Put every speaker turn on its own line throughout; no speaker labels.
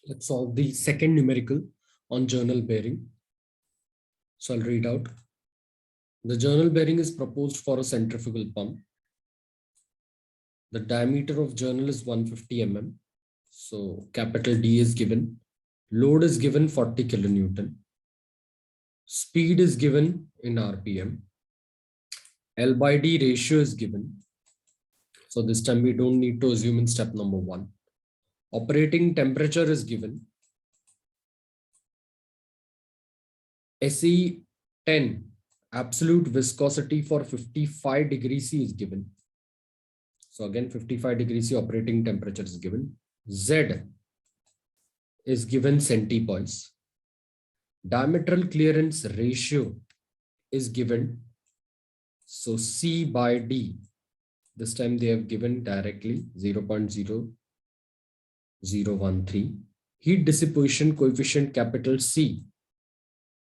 Let's solve the second numerical on journal bearing. So I'll read out. The journal bearing is proposed for a centrifugal pump. The diameter of journal is 150 mm. So capital D is given. Load is given 40 kilonewton. Speed is given in RPM. L by D ratio is given. So this time we don't need to assume in step number 1. Operating temperature is given. SE 10, absolute viscosity for 55 degrees C is given. So again, 55 degrees C operating temperature is given. Z is given centipoise. Diametral clearance ratio is given. So C by D, this time they have given directly 0.0013. Heat dissipation coefficient capital C,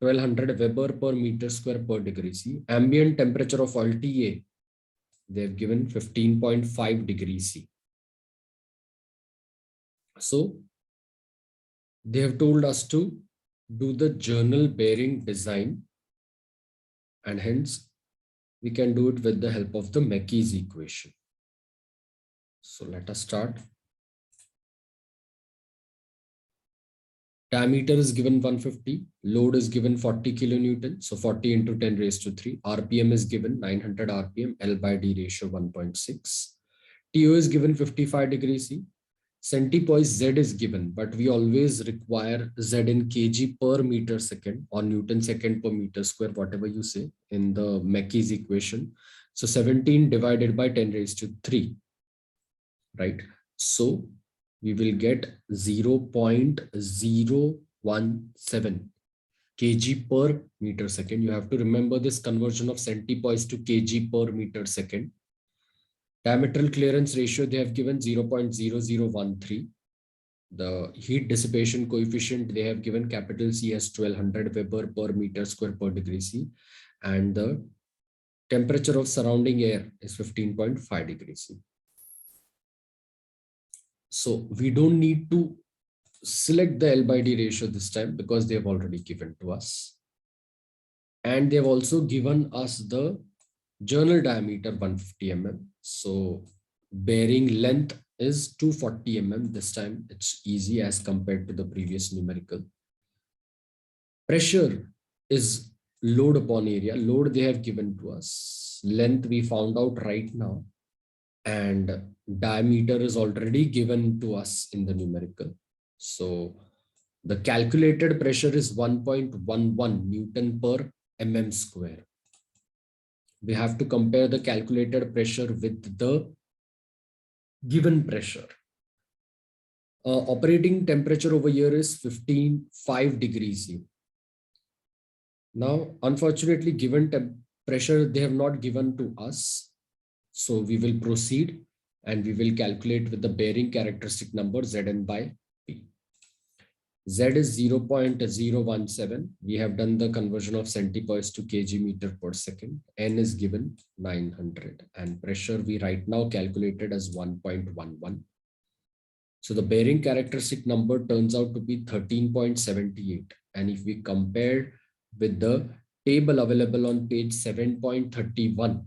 1200 Weber per meter square per degree C. Ambient temperature of oil TA, they have given 15.5 degrees C. So they have told us to do the journal bearing design, and hence we can do it with the help of the Mackey's equation. So let us start. Diameter is given 150, load is given 40 kilonewton, so 40 into 10 raised to 3. RPM is given 900 RPM, L by D ratio 1.6. TO is given 55 degrees C. Centipoise Z is given, but we always require Z in kg per meter second or Newton second per meter square, whatever you say in the Mackey's equation. So 17 divided by 10 raised to 3, right? So we will get 0.017 kg per meter second. You have to remember this conversion of centipoise to kg per meter second. Diametral clearance ratio, they have given 0.0013. The heat dissipation coefficient, they have given capital C as 1200 Weber per meter square per degree C. And the temperature of surrounding air is 15.5 degrees C. So we don't need to select the L by D ratio this time because they have already given to us. And they've also given us the journal diameter 150 mm. So bearing length is 240 mm. This time it's easy as compared to the previous numerical. Pressure is load upon area. Load they have given to us. Length we found out right now. And diameter is already given to us in the numerical. So the calculated pressure is 1.11 Newton per mm square. We have to compare the calculated pressure with the given pressure. Operating temperature over here is 15.5 degrees C. Now, unfortunately, given pressure, they have not given to us. So we will proceed and we will calculate with the bearing characteristic number Zn by P. Z is 0.017. We have done the conversion of centipoise to kg meter per second. N is given 900 and pressure we right now calculated as 1.11. So the bearing characteristic number turns out to be 13.78. And if we compare with the table available on page 7.31,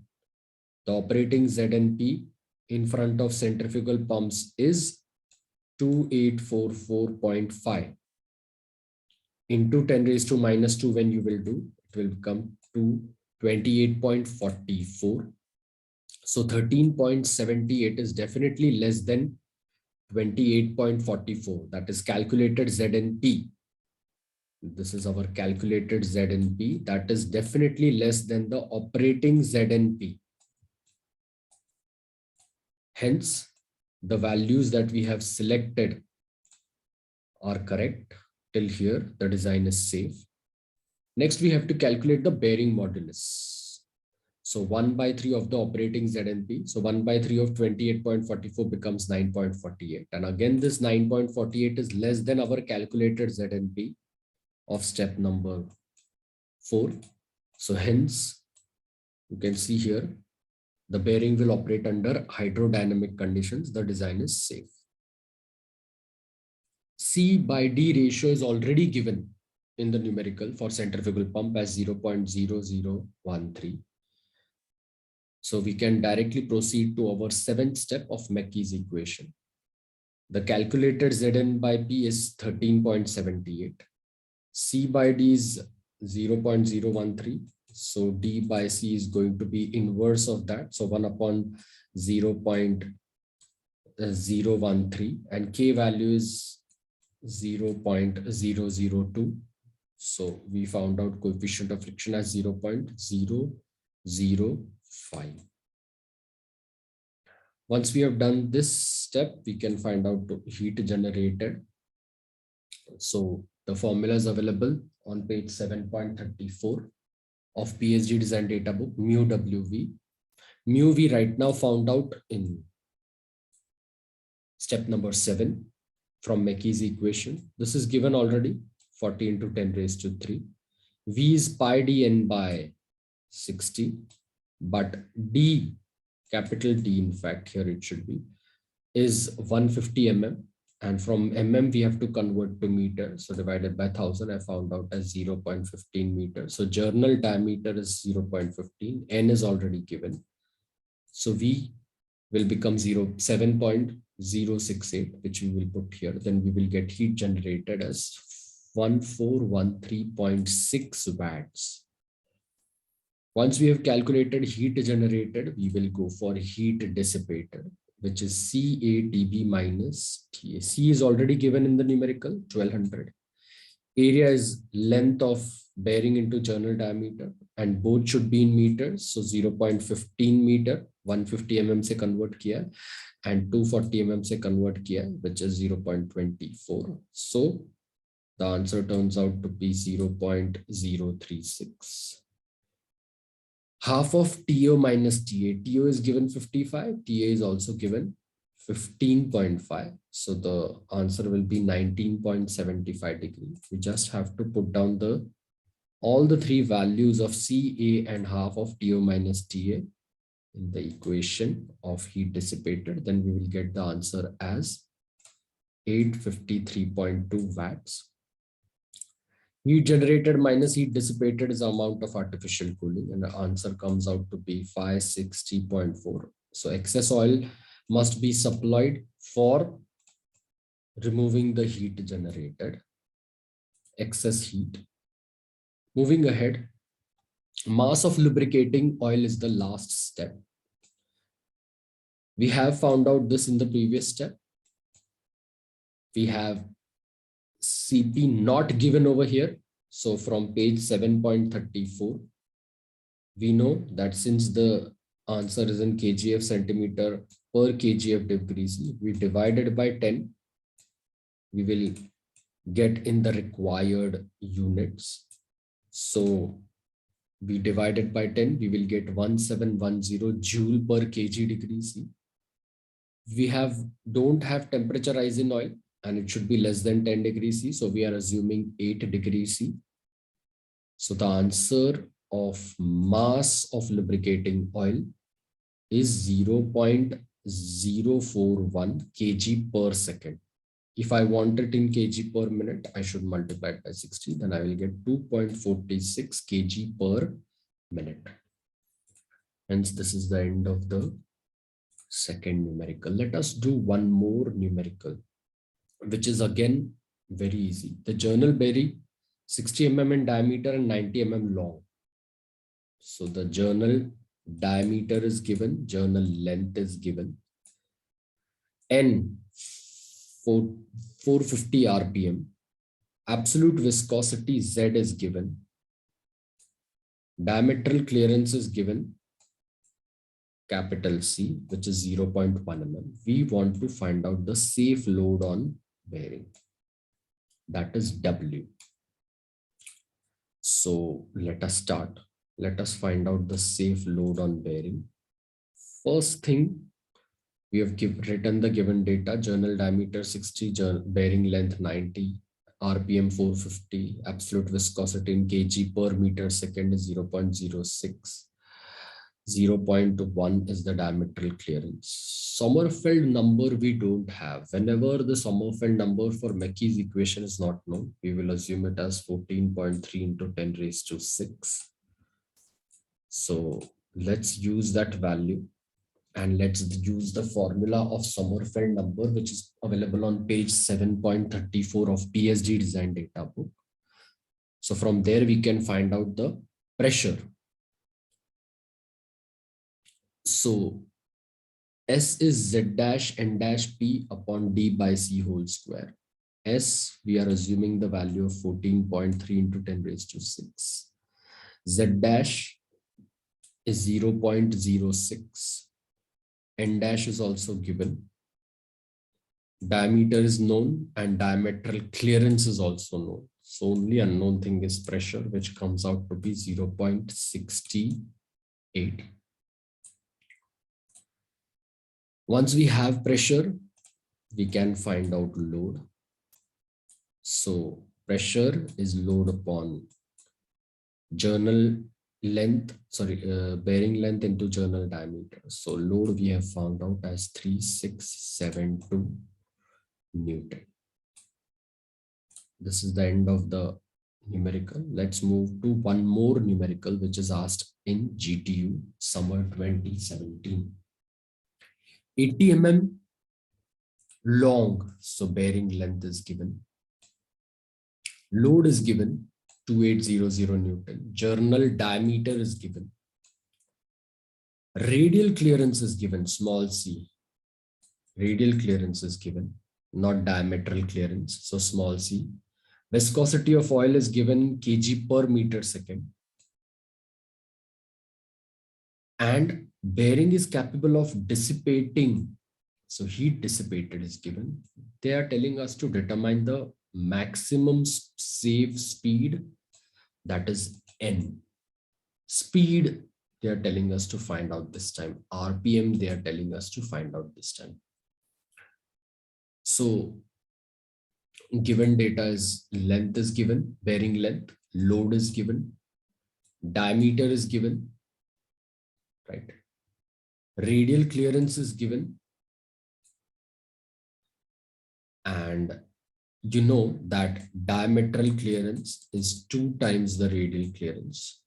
the operating ZNP in front of centrifugal pumps is 2844.5 into 10 raised to minus 2. When you will do, it will become to 28.44. So 13.78 is definitely less than 28.44. That is calculated ZNP. This is our calculated ZNP. That is definitely less than the operating ZNP. Hence, the values that we have selected are correct. Till here, the design is safe. Next, we have to calculate the bearing modulus. So 1 by 3 of the operating ZNP. So 1 by 3 of 28.44 becomes 9.48. And again, this 9.48 is less than our calculated ZNP of step number 4. So hence, you can see here, the bearing will operate under hydrodynamic conditions. The design is safe. C by D ratio is already given in the numerical for centrifugal pump as 0.0013. So we can directly proceed to our seventh step of Mackey's equation. The calculated Zn by P is 13.78. C by D is 0.013. So D by C is going to be inverse of that. So 1 upon 0.013, and K value is 0.002. So we found out coefficient of friction as 0.005. Once we have done this step, we can find out heat generated. So the formula is available on page 7.34 of PhD design data book, mu WV. Mu we right now found out in step number 7 from Mackey's equation. This is given already, 40 into 10 raised to 3. V is pi d n by 60, but D, capital D, in fact, here it should be, is 150 mm. And from mm, we have to convert to meter. So divided by 1000, I found out as 0.15 meters. So journal diameter is 0.15. N is already given. So V will become 7.068, which we will put here. Then we will get heat generated as 1413.6 watts. Once we have calculated heat generated, we will go for heat dissipated, which is CATB minus TA. C is already given in the numerical, 1200. Area is length of bearing into journal diameter, and both should be in meters. So 0.15 meter, 150 mm से convert किया, and 240 mm से convert किया, which is 0.24. So the answer turns out to be 0.036. Half of TO minus TA. TO is given 55. TA is also given 15.5. So the answer will be 19.75 degrees. We just have to put down all the three values of CA and half of TO minus TA in the equation of heat dissipated. Then we will get the answer as 853.2 watts. Heat generated minus heat dissipated is the amount of artificial cooling, and the answer comes out to be 560.4. So excess oil must be supplied for removing the heat generated, excess heat. Moving ahead, mass of lubricating oil is the last step. We have found out this in the previous step. We have CP not given over here. So from page 7.34, we know that since the answer is in kgf centimeter per kgf degree C, we divided by 10, we will get in the required units. So we divided by 10, we will get 1710 joule per kg degree C. We don't have temperature rise in oil, and it should be less than 10 degrees C. So we are assuming 8 degrees C. So the answer of mass of lubricating oil is 0.041 kg per second. If I want it in kg per minute, I should multiply it by 60. Then I will get 2.46 kg per minute. Hence, this is the end of the second numerical. Let us do one more numerical, which is again very easy. The journal bearing 60 mm in diameter and 90 mm long. So the journal diameter is given, journal length is given. N 450 RPM. Absolute viscosity Z is given. Diametral clearance is given, capital C, which is 0.1 mm. We want to find out the safe load on bearing. That is W. So let us start. Let us find out the safe load on bearing. First thing, we have written the given data: journal diameter 60, bearing length 90, RPM 450, absolute viscosity in kg per meter second is 0.06. 0.1 is the diametral clearance. Sommerfeld number we don't have. Whenever the Sommerfeld number for Mackey's equation is not known, we will assume it as 14.3 into 10 raised to 6. So let's use that value and let's use the formula of Sommerfeld number, which is available on page 7.34 of PSD design data book. So from there, we can find out the pressure. So S is Z dash N dash P upon D by C whole square. S, we are assuming the value of 14.3 into 10 raised to 6. Z dash is 0.06. N dash is also given. Diameter is known and diametral clearance is also known. So only unknown thing is pressure, which comes out to be 0.68. Once we have pressure, we can find out load. So pressure is load upon journal length, bearing length into journal diameter. So load we have found out as 3672 Newton. This is the end of the numerical. Let's move to one more numerical, which is asked in GTU summer 2017. 80 mm long, so bearing length is given. Load is given 2800 Newton. Journal diameter is given. Radial clearance is given, small c. Radial clearance is given, not diametral clearance, so small c. Viscosity of oil is given kg per meter second. And bearing is capable of dissipating. So heat dissipated is given. They are telling us to determine the maximum safe speed, that is N. Speed, they are telling us to find out this time. RPM, they are telling us to find out this time. So given data is length is given, bearing length, load is given, diameter is given, right? Radial clearance is given. And you know that diametral clearance is 2 times the radial clearance.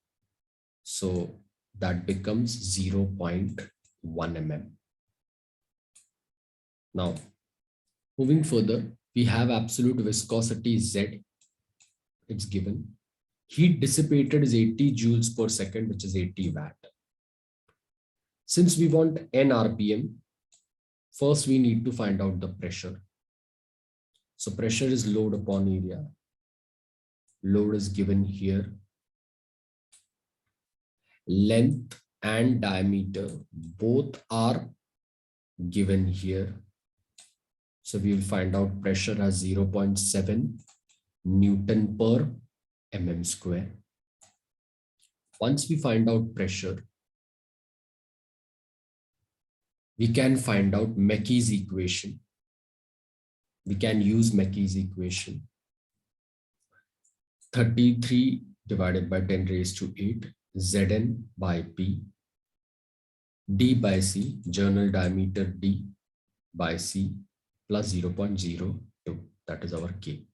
So that becomes 0.1 mm. Now, moving further, we have absolute viscosity Z. It's given. Heat dissipated is 80 joules per second, which is 80 watt. Since we want N RPM, first we need to find out the pressure. So pressure is load upon area. Load is given here. Length and diameter both are given here. So we will find out pressure as 0.7 Newton per mm square. Once we find out pressure, we can find out Mackey's equation. We can use Mackey's equation. 33 divided by 10 raised to 8 Zn by P, D by C, journal diameter D by C plus 0.02. That is our K.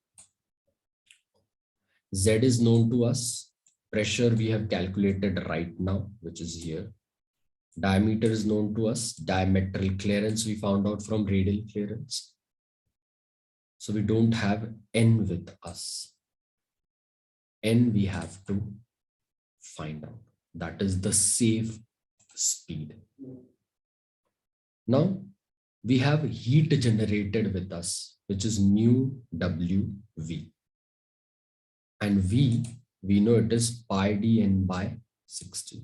Z is known to us. Pressure we have calculated right now, which is here. Diameter is known to us. Diametral clearance we found out from radial clearance. So we don't have N with us. N we have to find out. That is the safe speed. Now we have heat generated with us, which is mu WV. And V, we know it is pi d N by 60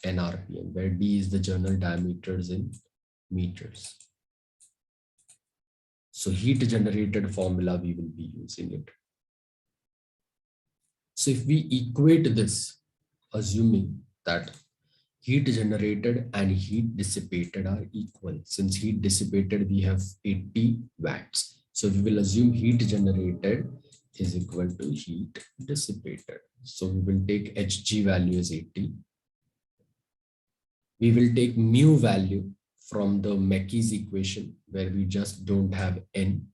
N RPM, where D is the journal diameters in meters. So heat generated formula, we will be using it. So if we equate this, assuming that heat generated and heat dissipated are equal, since heat dissipated we have 80 watts. So we will assume heat generated is equal to heat dissipated. So we will take Hg value as 80. We will take mu value from the Mackey's equation where we just don't have n.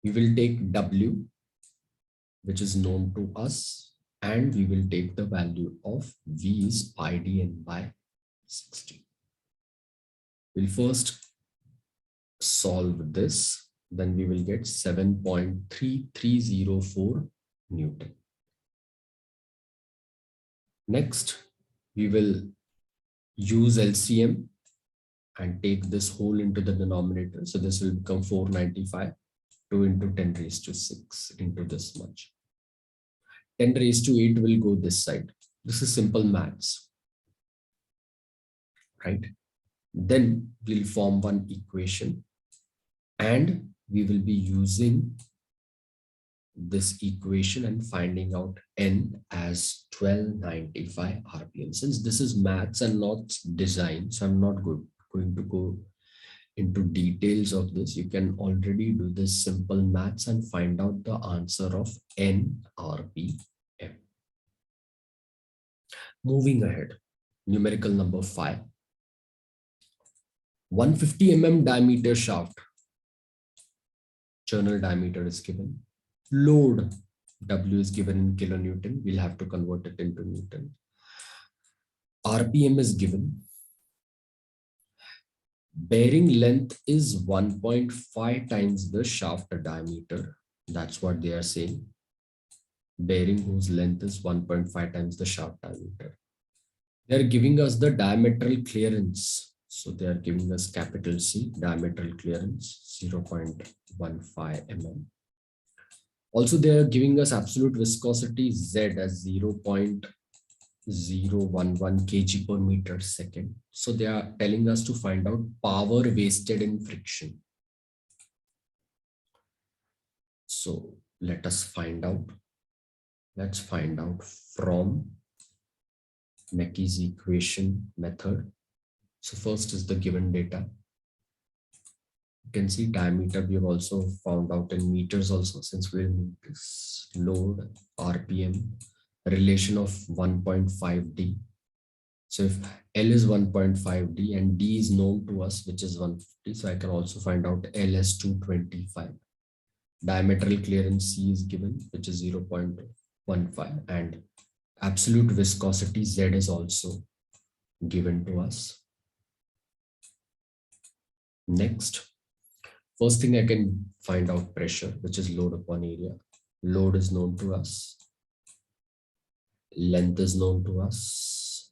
We will take W, which is known to us, and we will take the value of V is pi dn by 60. We'll first solve this, then we will get 7.3304 Newton. Next, we will use LCM and take this whole into the denominator. So this will become 495, 2 into 10 raised to 6 into this much. 10 raised to 8 will go this side. This is simple maths, right? Then we'll form one equation and we will be using this equation and finding out n as 1295 RPM. Since this is maths and not design, so I'm not going to go into details of this. You can already do this simple maths and find out the answer of n RPM. Moving ahead, numerical number 5. 150 mm diameter shaft. Journal diameter is given. Load W is given in kilonewton. We'll have to convert it into Newton. RPM is given. Bearing length is 1.5 times the shaft diameter. That's what they are saying. Bearing whose length is 1.5 times the shaft diameter. They are giving us the diametral clearance. So they are giving us capital C, diametral clearance, 0.15 mm. Also, they are giving us absolute viscosity Z as 0.011 kg per meter second. So they are telling us to find out power wasted in friction. So let us find out. Let's find out from Mackey's equation method. So first is the given data. You can see diameter we have also found out in meters also, since we need this. Load, RPM, relation of 1.5D. So if L is 1.5D and D is known to us, which is 150, so I can also find out L as 225. Diametral clearance C is given, which is 0.15, and absolute viscosity Z is also given to us. Next, first thing I can find out pressure, which is load upon area. Load is known to us. Length is known to us.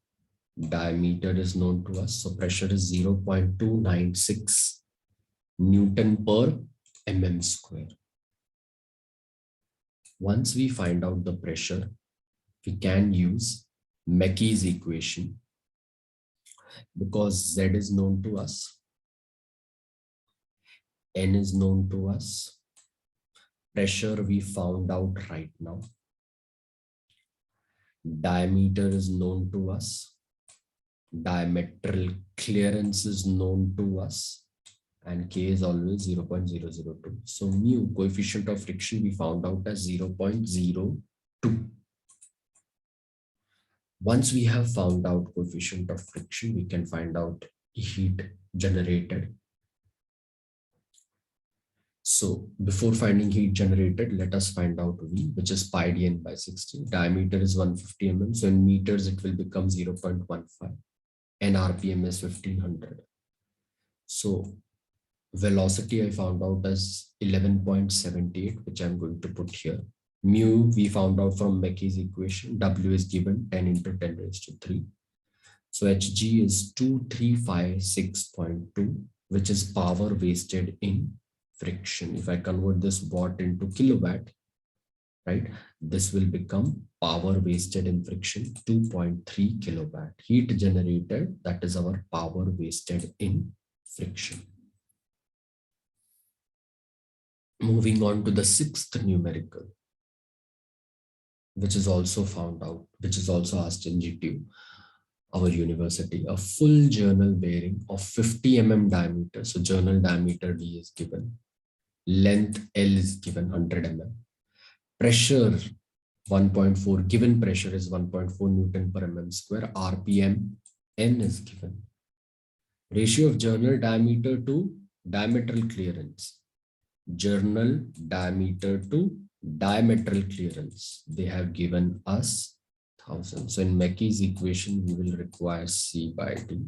Diameter is known to us. So pressure is 0.296 Newton per mm square. Once we find out the pressure, we can use Mackey's equation because Z is known to us. N is known to us. Pressure we found out right now. Diameter is known to us. Diametral clearance is known to us. And K is always 0.002. So mu, coefficient of friction, we found out as 0.02. Once we have found out coefficient of friction, we can find out heat generated. So before finding heat generated, let us find out V, which is pi dn by 60. Diameter is 150 mm. So in meters, it will become 0.15. And RPM is 1500. So velocity I found out as 11.78, which I'm going to put here. Mu we found out from Mackey's equation. W is given 10 into 10 raised to 3. So Hg is 2356.2, which is power wasted in friction. If I convert this watt into kilowatt, right, this will become power wasted in friction, 2.3 kilowatt. Heat generated, that is our power wasted in friction. Moving on to the sixth numerical, which is also found out, which is also asked in GTU, our university. A full journal bearing of 50 mm diameter. So journal diameter D is given. Length L is given 100 mm. Pressure 1.4, given pressure is 1.4 Newton per mm square. RPM N is given. Ratio of journal diameter to diametral clearance. Journal diameter to diametral clearance. They have given us 1000. So in Mackey's equation, we will require C by D.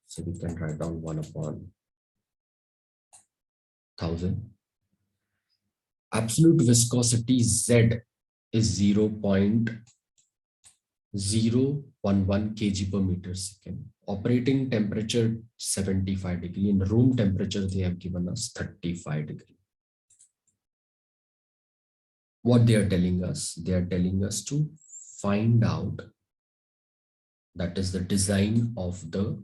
So we can write down 1 upon 1000. Absolute viscosity Z is 0.011 kg per meter second. Operating temperature 75 degree. In room temperature, they have given us 35 degree. What they are telling us to find out, that is the design of the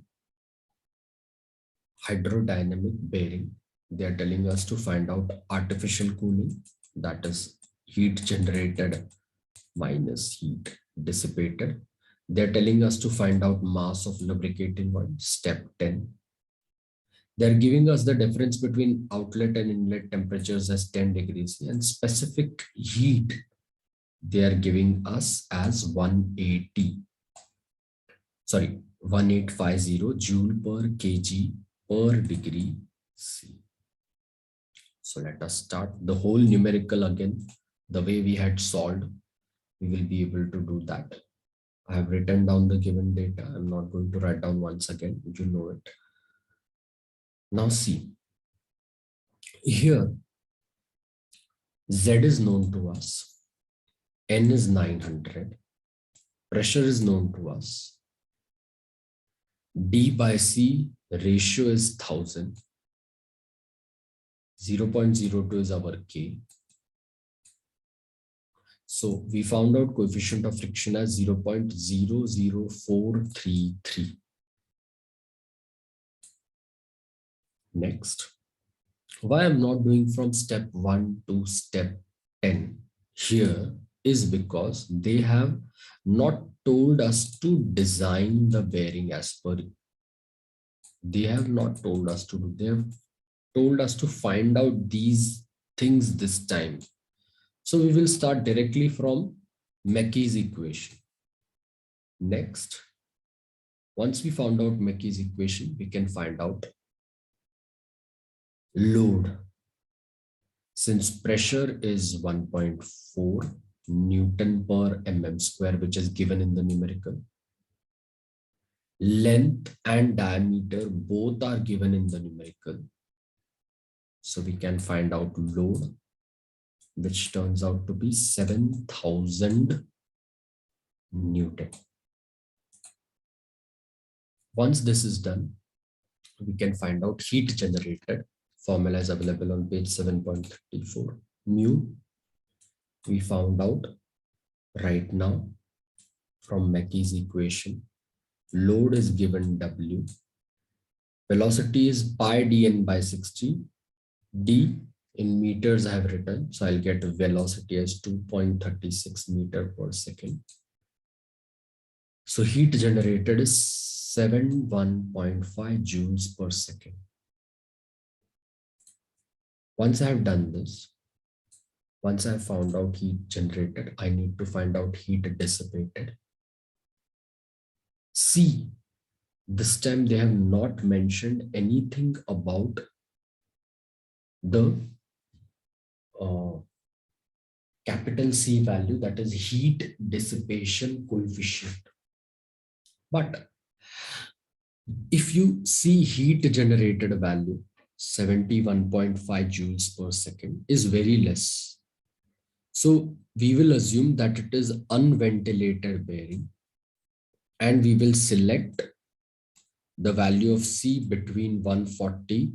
hydrodynamic bearing. They are telling us to find out artificial cooling, that is heat generated minus heat dissipated. They're telling us to find out mass of lubricating oil, step 10. They're giving us the difference between outlet and inlet temperatures as 10 degrees and specific heat they are giving us as 1850 joule per kg per degree C. So let us start the whole numerical again, the way we had solved. We will be able to do that. I have written down the given data. I'm not going to write down once again. You know it. Now see, here Z is known to us. N is 900. Pressure is known to us. D by C ratio is 1000. 0.02 is our K. So we found out coefficient of friction as 0.00433. Next, why I'm not doing from step 1 to step 10 here is because they have not told us to design the bearing as per. They have not told us to do. They have told us to find out these things this time. So we will start directly from Mackey's equation. Next, once we found out Mackey's equation, we can find out load. Since pressure is 1.4 Newton per mm square, which is given in the numerical, length and diameter both are given in the numerical. So we can find out load, which turns out to be 7000 Newton. Once this is done, we can find out heat generated. Formula is available on page 7.34. Mu, we found out right now from Mackey's equation. Load is given W. Velocity is pi dn by 60. D in meters I have written, so I'll get velocity as 2.36 meter per second. So heat generated is 71.5 joules per second. Once I have done this, once I have found out heat generated, I need to find out heat dissipated. C, this time they have not mentioned anything about the capital C value, that is heat dissipation coefficient. But if you see heat generated value, 71.5 joules per second is very less. So we will assume that it is unventilated bearing, and we will select the value of C between 140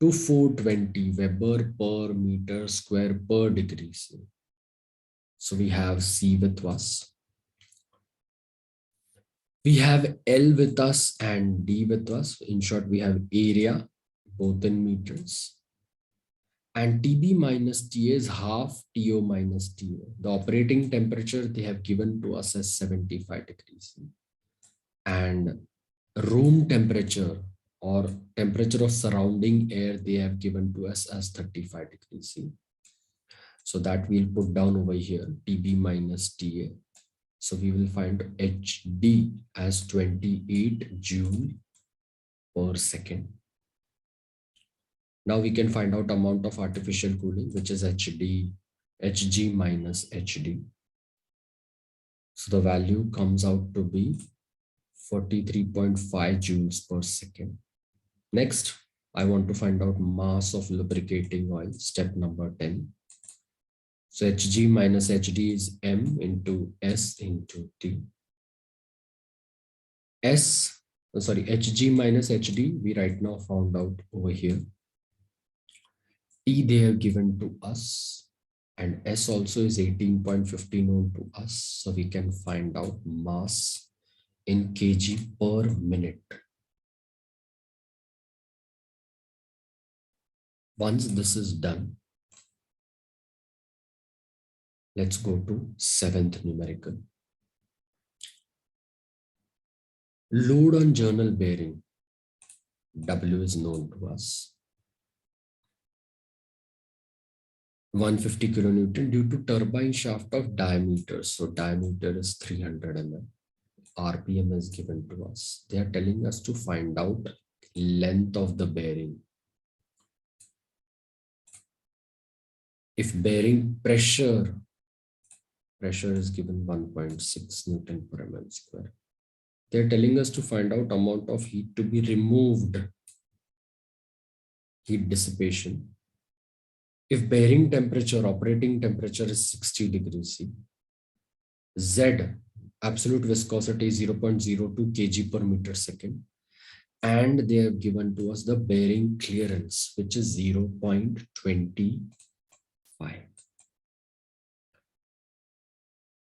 to 420 Weber per meter square per degree C. So we have C with us. We have L with us and D with us. In short, we have area, both in meters. And TB minus TA is half TO minus TA. The operating temperature they have given to us as 75 degrees. And room temperature or temperature of surrounding air they have given to us as 35 degrees C. So that we'll put down over here, TB minus TA. So we will find HD as 28 joule per second. Now we can find out amount of artificial cooling, which is Hg minus HD. So the value comes out to be 43.5 joules per second. Next, I want to find out mass of lubricating oil, step number 10. So Hg minus HD is M into S into T. Hg minus HD, we right now found out over here. T they have given to us, and S also is 18.15 known to us. So we can find out mass in kg per minute. Once this is done, let's go to 7th numerical. Load on journal bearing, W is known to us. 150 kilonewton due to turbine shaft of diameter. So diameter is 300 mm. RPM is given to us. They are telling us to find out length of the bearing. If bearing pressure is given 1.6 Newton per mm square. They're telling us to find out amount of heat to be removed, heat dissipation. If bearing temperature, operating temperature is 60 degrees C, Z, absolute viscosity is 0.02 kg per meter second, and they have given to us the bearing clearance, which is 0.25.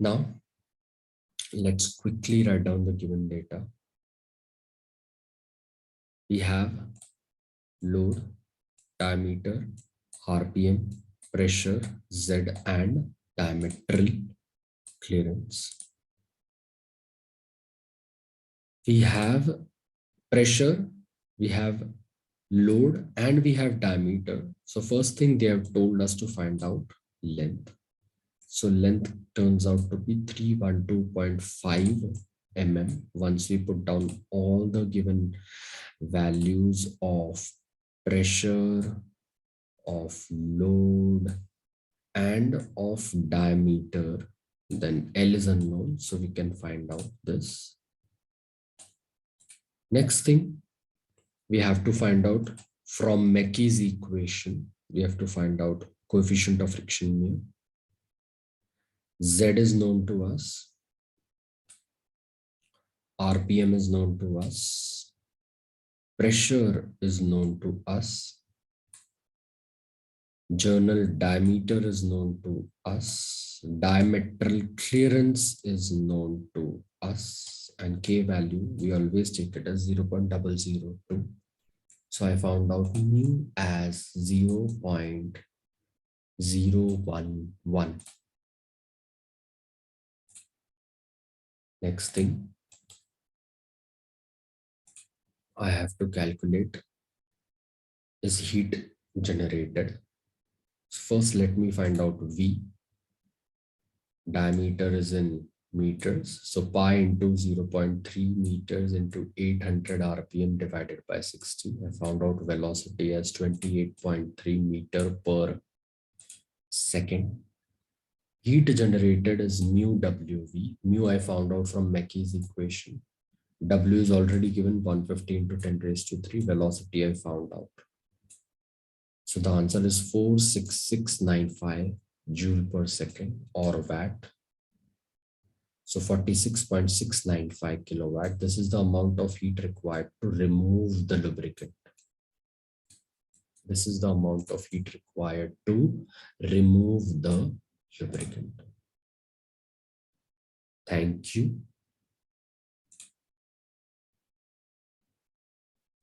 Now, let's quickly write down the given data. We have load, diameter, RPM, pressure, Z, and diametral clearance. We have pressure, we have load, and we have diameter. So first thing they have told us to find out length. So length turns out to be 312.5 mm. Once we put down all the given values of pressure, of load, and of diameter, then L is unknown, so we can find out this. Next thing, we have to find out from Mackey's equation, we have to find out coefficient of friction mu. Z is known to us. RPM is known to us. Pressure is known to us. Journal diameter is known to us. Diametral clearance is known to us. And K value, we always take it as 0.002. So I found out mu as 0.011. Next thing, I have to calculate is heat generated. So first, let me find out V. Diameter is in meters. So pi into 0.3 meters into 800 RPM divided by 60. I found out velocity as 28.3 meter per second. Heat generated is mu WV. Mu I found out from Mackey's equation. W is already given 150 into 10 raised to 3. Velocity I found out. So the answer is 46695 joule per second or watt. So 46.695 kilowatt. This is the amount of heat required to remove the lubricant. This is the amount of heat required to remove the lubricant. Thank you.